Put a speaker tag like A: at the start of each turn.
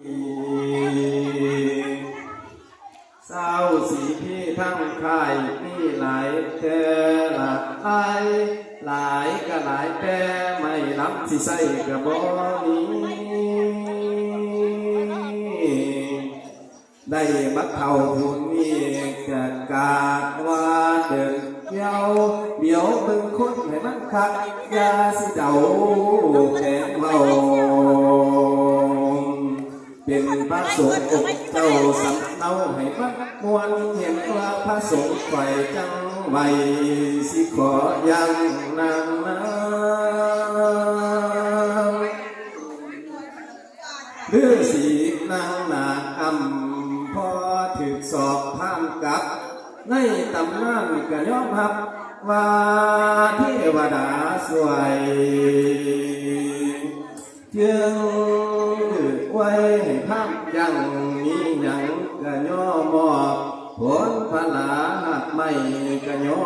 A: เศร้าสีพี่ทั้งค่ายนี่หลายแต่ละหลายก็หลายแต่ไม่รับสิใส่กระบอกนี้ได้บัดเท่าทุนนี้จะกาดว่าเดินเย้าเดี๋ยวมึงคนให้มันคักยาสิเดาแข็งเบาเป็นพระสงฆ์องค์เจ้าสำเนาให้มันมวลเห็นว่าพระสงฆ์ไฟจังไว้สิขอยังนางน้ำหรือสีนางนาคำพอถึกสอบท่ามกับในตำนานก็ยอมรับว่าเทวดาสวยจึงไว้ให้ภาพยังมีหยังก็ย่อมอบผลพลาหักไม่ก็ย่อ